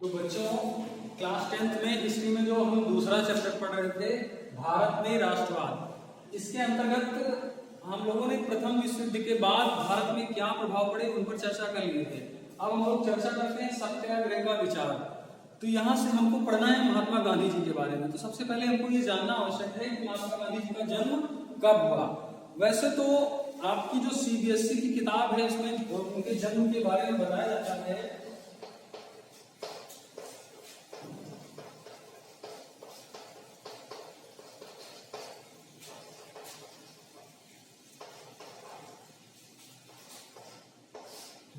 तो बच्चों class 10th में हिस्ट्री में जो हम दूसरा चैप्टर पढ़ रहे थे भारत में राष्ट्रवाद, इसके अंतर्गत हम लोगों ने प्रथम विश्व युद्ध के बाद भारत में क्या प्रभाव पड़े उन पर चर्चा कर लिए थे। अब हम लोग चर्चा करते हैं सत्याग्रह का विचार। तो यहाँ से हमको पढ़ना है महात्मा गांधी जी के बारे में। तो सबसे पहले हमको ये जानना आवश्यक है कि महात्मा गांधी जी का जन्म कब हुआ। वैसे तो आपकी जो CBSE की किताब है उसमें उनके जन्म के बारे में बताया जाता है।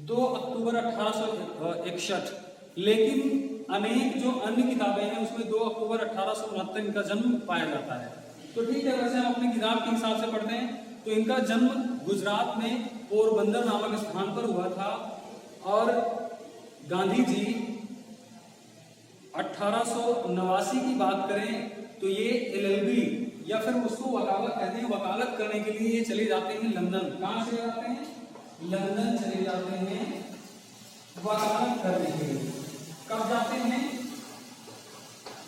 दो अक्टूबर 1861, लेकिन अनेक जो अन्य किताबें हैं उसमें 2 अक्टूबर 1869 इनका जन्म पाया जाता है। तो ठीक है, वैसे हम अपनी किताब के हिसाब से पढ़ते हैं। तो इनका जन्म गुजरात में पोरबंदर नामक स्थान पर हुआ था और गांधी जी 1889 की बात करें तो ये LLB या फिर उसको वकालत कहते हैं, वकालत करने के लिए ये चले जाते हैं लंदन। कहाँ चले जाते हैं? लंदन चले जाते हैं वकालत करने के लिए। कब जाते हैं?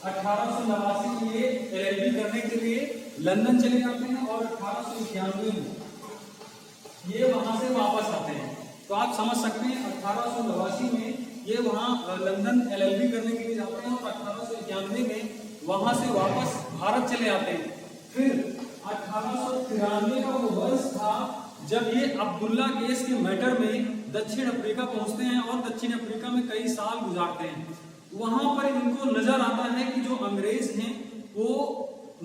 1889 के लिए LLB करने के लिए लंदन चले जाते हैं और 1891 में ये वहां से वापस आते हैं। तो आप समझ सकते हैं 1889 में ये वहां लंदन LLB करने के लिए जाते हैं और 1891 में वहां से वापस भारत चले आते हैं। फिर 1893 का वो वर्ष था जब ये अब्दुल्ला केस के मैटर में दक्षिण अफ्रीका पहुंचते हैं और दक्षिण अफ्रीका में कई साल गुजारते हैं। वहां पर इनको नजर आता है कि जो अंग्रेज हैं वो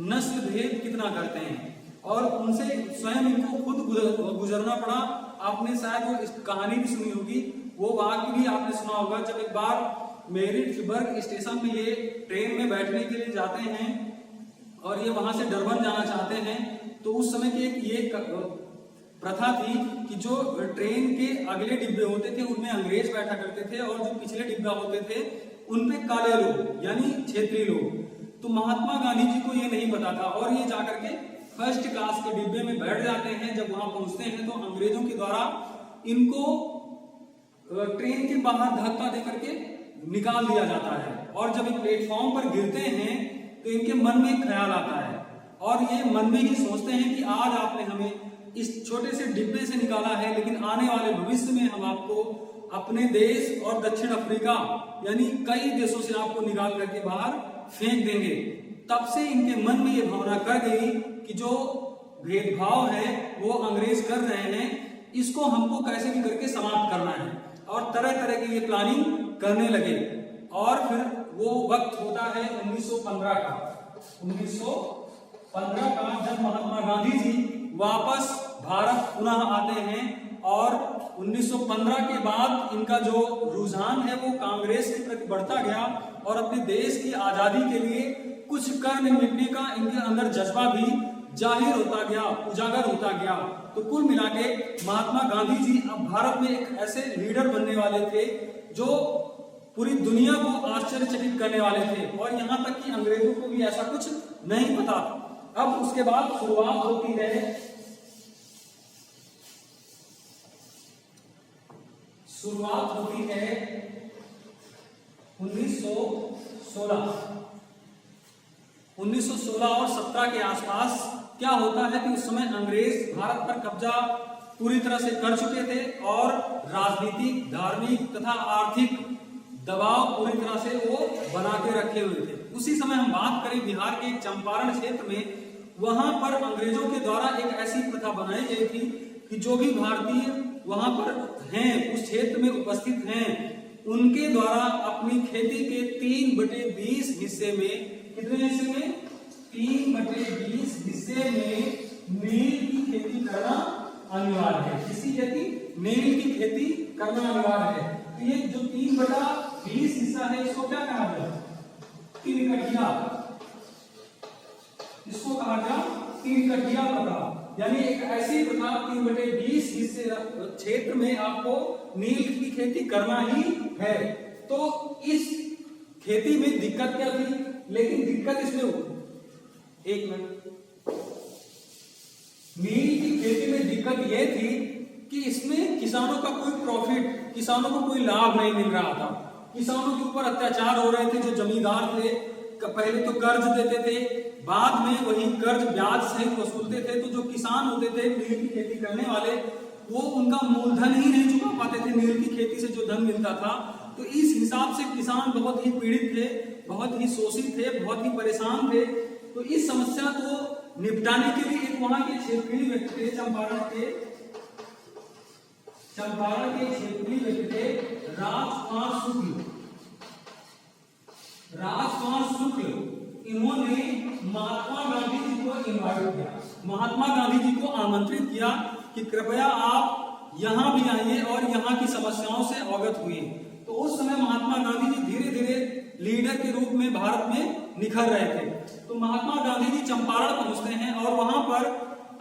नस्ल भेद कितना करते हैं और उनसे स्वयं इनको खुद गुजरना पड़ा। आपने शायद वो इस कहानी भी सुनी होगी, वो वाक्य भी आपने सुना होगा। जब एक बार मेरिट्सबर्ग स्टेशन में ये ट्रेन में बैठने के लिए जाते हैं और ये वहां से डरबन जाना चाहते हैं, तो उस समय की एक ये प्रथा थी कि जो ट्रेन के अगले डिब्बे होते थे उनमें अंग्रेज बैठा करते थे और जो पिछले डिब्बा होते थे उनपे काले लोग यानी क्षेत्रीय लोग। तो महात्मा गांधी जी को ये नहीं पता था और ये जाकर के फर्स्ट क्लास के डिब्बे में बैठ जाते हैं। जब वहां पहुंचते हैं तो अंग्रेजों के द्वारा इनको ट्रेन के बाहर धक्का दे करके निकाल दिया जाता है और जब ये प्लेटफॉर्म पर गिरते हैं तो इनके मन में एक ख्याल आता है और ये मन में ही सोचते हैं कि आज आपने हमें इस छोटे से डिब्बे से निकाला है, लेकिन आने वाले भविष्य में हम आपको अपने देश और दक्षिण अफ्रीका यानी कई देशों से आपको निकाल करके बाहर फेंक देंगे। तब से इनके मन में ये भावना कर गई कि जो भेदभाव है वो अंग्रेज कर रहे हैं, इसको हमको कैसे भी करके समाप्त करना है और तरह तरह की ये प्लानिंग करने लगे। और फिर वो वक्त होता है 1915 का 1915 का जब महात्मा गांधी जी वापस भारत पुनः आते हैं और 1915 के बाद इनका जो रुझान है वो कांग्रेस के प्रति बढ़ता गया और अपने देश की आजादी के लिए कुछ कर मिटने का इनके अंदर जज्बा भी जाहिर होता गया, उजागर होता गया। तो कुल मिला के महात्मा गांधी जी अब भारत में एक ऐसे लीडर बनने वाले थे जो पूरी दुनिया को आश्चर्यचकित करने वाले थे और यहाँ तक कि अंग्रेजों को भी ऐसा कुछ नहीं पता। अब उसके बाद शुरुआत होती है है 1916 और 17 के आसपास। क्या होता है कि उस समय अंग्रेज भारत पर कब्जा पूरी तरह से कर चुके थे और राजनीतिक, धार्मिक तथा आर्थिक दबाव पूरी तरह से वो बना के रखे हुए थे। उसी समय हम बात करें बिहार के चंपारण क्षेत्र में, वहां पर अंग्रेजों के द्वारा एक ऐसी प्रथा बनाई गई थी कि जो भी भारतीय वहां पर हैं, उस क्षेत्र में उपस्थित हैं, उनके द्वारा अपनी खेती के 3/20 हिस्से में, कितने हिस्से में? 3/20 हिस्से में नील की खेती करना अनिवार्य है। किसी खेती? नील की खेती करना अनिवार्य है। तो ये जो 3/20 हिस्सा है इसको क्या कहा गया? 3 कठिया। इसको कहा गया 3 कठिया प्रथा, यानी एक ऐसी प्रथा 3/20 हिस्से क्षेत्र में आपको नील की खेती करना ही है। तो इस खेती में दिक्कत क्या थी? लेकिन दिक्कत इसमें एक मिनट, नील की खेती में दिक्कत यह थी कि इसमें किसानों का कोई प्रॉफिट, किसानों को कोई लाभ नहीं मिल रहा था। किसानों के ऊपर अत्याचार हो रहे थे। जो जमींदार थे पहले तो कर्ज देते थे, बाद में वही कर्ज ब्याज सहित वसूलते थे। तो जो किसान होते थे नील की खेती करने वाले, वो उनका मूलधन ही नहीं चुका पाते थे नील की खेती से जो धन मिलता था। तो इस हिसाब से किसान बहुत ही पीड़ित थे, बहुत ही शोषित थे, बहुत ही परेशान थे। तो इस समस्या को निपटाने के लिए एक वहां के क्षेत्रीय व्यक्ति थे, चंपारण के क्षेत्रीय व्यक्ति थे राजकुमार शुक्ल। इन्होंने महात्मा गांधी जी को इनवाइट किया, महात्मा गांधी जी को आमंत्रित किया कि कृपया आप यहाँ भी आइए और यहाँ की समस्याओं से अवगत हुए। तो उस समय महात्मा गांधी जी धीरे धीरे लीडर के रूप में भारत में निखर रहे थे। तो महात्मा गांधी जी चंपारण पहुंचते हैं और वहां पर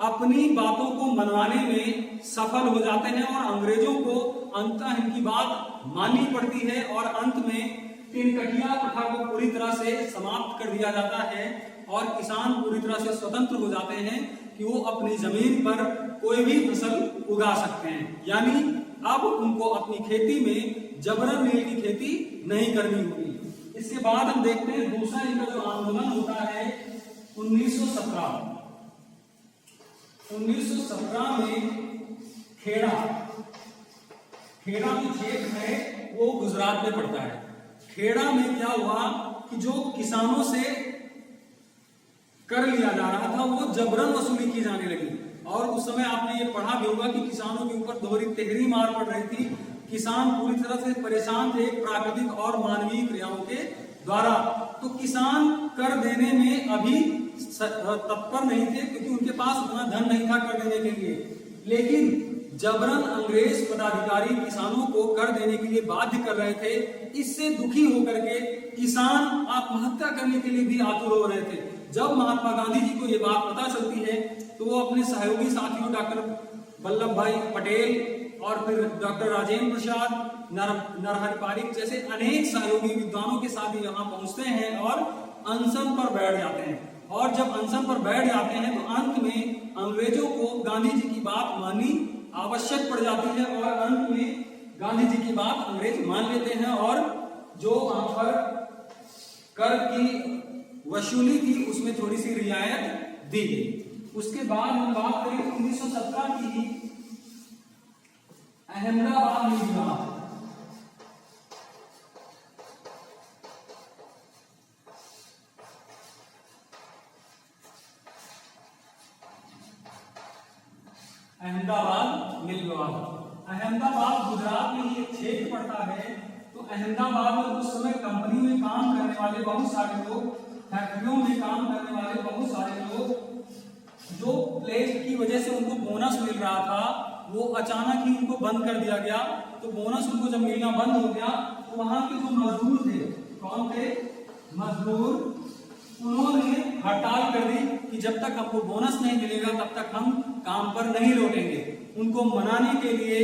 अपनी बातों को मनवाने में सफल हो जाते हैं और अंग्रेजों को अंततः इनकी बात माननी पड़ती है और अंत में तिनकटिया प्रथा को पूरी तरह से समाप्त कर दिया जाता है और किसान पूरी तरह से स्वतंत्र हो जाते हैं कि वो अपनी जमीन पर कोई भी फसल उगा सकते हैं। यानी अब उनको अपनी खेती में जबरन नील की खेती नहीं करनी होगी। इसके बाद हम देखते हैं दूसरा इनका जो आंदोलन होता है 1917 में खेड़ा जो क्षेत्र है वो गुजरात में पड़ता है। खेड़ा में क्या हुआ कि जो किसानों से कर लिया जा रहा था वो जबरन वसूली की जाने लगी। और उस समय आपने ये पढ़ा भी होगा कि किसानों के ऊपर दोहरी तेहरी मार पड़ रही थी। किसान पूरी तरह से परेशान थे प्राकृतिक और मानवीय क्रियाओं के द्वारा। तो किसान कर देने में अभी तत्पर नहीं थे क्योंकि उनके पास उतना धन नहीं था कर देने के लिए। लेकिन जबरन अंग्रेज पदाधिकारी किसानों को कर देने के लिए बाध्य कर रहे थे। इससे दुखी होकर के किसान आत्महत्या करने के लिए भी आतुर हो रहे थे। जब महात्मा गांधी जी को ये बात पता चलती है तो वो अपने सहयोगी साथियों डॉक्टर वल्लभ भाई पटेल और फिर डॉक्टर राजेंद्र प्रसाद, नरहरि पारिक जैसे अनेक सहयोगी विद्वानों के साथ यहाँ पहुंचते हैं और अनशन पर बैठ जाते हैं। और जब अनशन पर बैठ जाते हैं तो अंत में अंग्रेजों को गांधी जी की बात माननी आवश्यक पड़ जाती है और अंत में गांधी जी की बात अंग्रेज मान लेते हैं और जो वहां पर कर की वसूली थी उसमें थोड़ी सी रियायत दी गई। उसके बाद हम बात करें 1917 की ही अहमदाबाद में विवाद। अहमदाबाद मिल विवाद। अहमदाबाद गुजरात में ये क्षेत्र पड़ता है। तो अहमदाबाद में उस समय कंपनी में काम करने वाले बहुत सारे लोग, फैक्ट्रियों में काम करने वाले बहुत सारे लोग जो प्लेग की वजह से उनको बोनस मिल रहा था वो अचानक ही उनको बंद कर दिया गया। तो बोनस उनको जब मिलना बंद हो गया तो वहां के जो मजदूर थे, कौन थे मजदूर, उन्होंने हड़ताल कर दी कि जब तक हमको बोनस नहीं मिलेगा तब तक हम काम पर नहीं लौटेंगे। उनको मनाने के लिए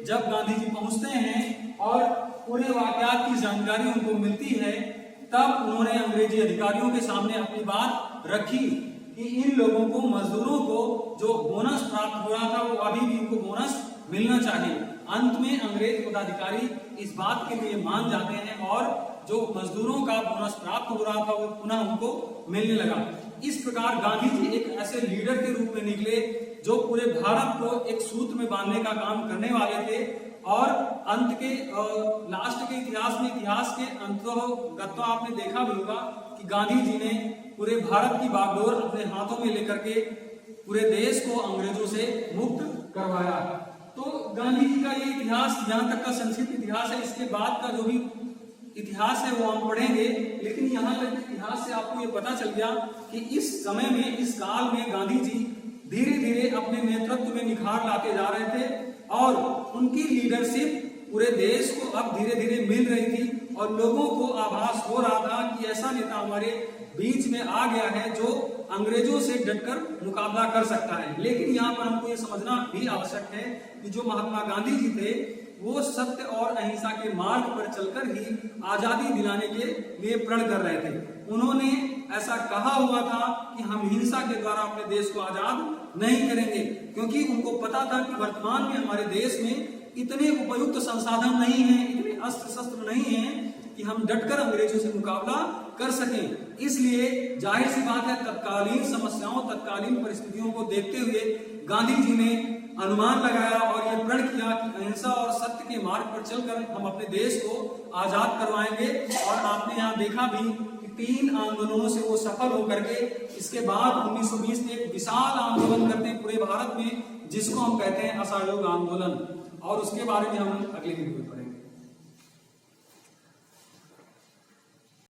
जब गांधी जी पहुंचते हैं और पूरे वाकयात की जानकारी उनको मिलती है तब उन्होंने अंग्रेजी अधिकारियों के सामने अपनी बात रखी कि इन लोगों को, मजदूरों को जो बोनस प्राप्त हो रहा था वो अभी भी उनको बोनस मिलना चाहिए। अंत में अंग्रेज पदाधिकारी इस बात के लिए मान जाते हैं और जो मजदूरों का बोनस प्राप्त हो रहा था वो पुनः उनको मिलने लगा। इस प्रकार गांधी जी एक ऐसे लीडर के रूप में निकले जो पूरे भारत को एक सूत्र में बांधने का काम करने वाले थे और अंत के लास्ट के इतिहास के अंततः आपने देखा भी होगा कि गांधी जी ने पूरे भारत की बागडोर अपने हाथों में लेकर के पूरे देश को अंग्रेजों से मुक्त करवाया। तो गांधी जी का ये इतिहास यहाँ तक का संक्षिप्त इतिहास है। इसके बाद का जो भी इतिहास है वो हम पढ़ेंगे, लेकिन यहाँ तक इतिहास से आपको ये पता चल गया कि इस समय में, इस काल में गांधी जी धीरे धीरे अपने नेतृत्व में निखार लाते जा रहे थे और उनकी लीडरशिप पूरे देश को अब धीरे धीरे मिल रही थी और लोगों को आभास हो रहा था कि ऐसा नेता हमारे बीच में आ गया है जो अंग्रेजों से डटकर मुकाबला कर सकता है। लेकिन यहाँ पर हमको ये समझना भी आवश्यक है कि जो महात्मा गांधी जी थे वो सत्य और अहिंसा के मार्ग पर चलकर ही आजादी दिलाने के लिए प्रण कर रहे थे। उन्होंने ऐसा कहा हुआ था कि हम हिंसा के द्वारा अपने देश को आजाद नहीं करेंगे, क्योंकि उनको पता था कि वर्तमान में हमारे देश में इतने उपयुक्त संसाधन नहीं है, इतने अस्त्र शस्त्र नहीं है कि हम डटकर अंग्रेजों से मुकाबला कर सकें। इसलिए जाहिर सी बात है, तत्कालीन समस्याओं, तत्कालीन परिस्थितियों को देखते हुए गांधी जी ने अनुमान लगाया और यह प्रण किया कि अहिंसा और सत्य के मार्ग पर चलकर हम अपने देश को आजाद करवाएंगे। और आपने यहाँ देखा भी कि 3 आंदोलनों से वो सफल होकर के इसके बाद 1920 में एक विशाल आंदोलन करते हैं पूरे भारत में, जिसको हम कहते हैं असहयोग आंदोलन। और उसके बारे में हम अगले वीडियो में पढ़ेंगे।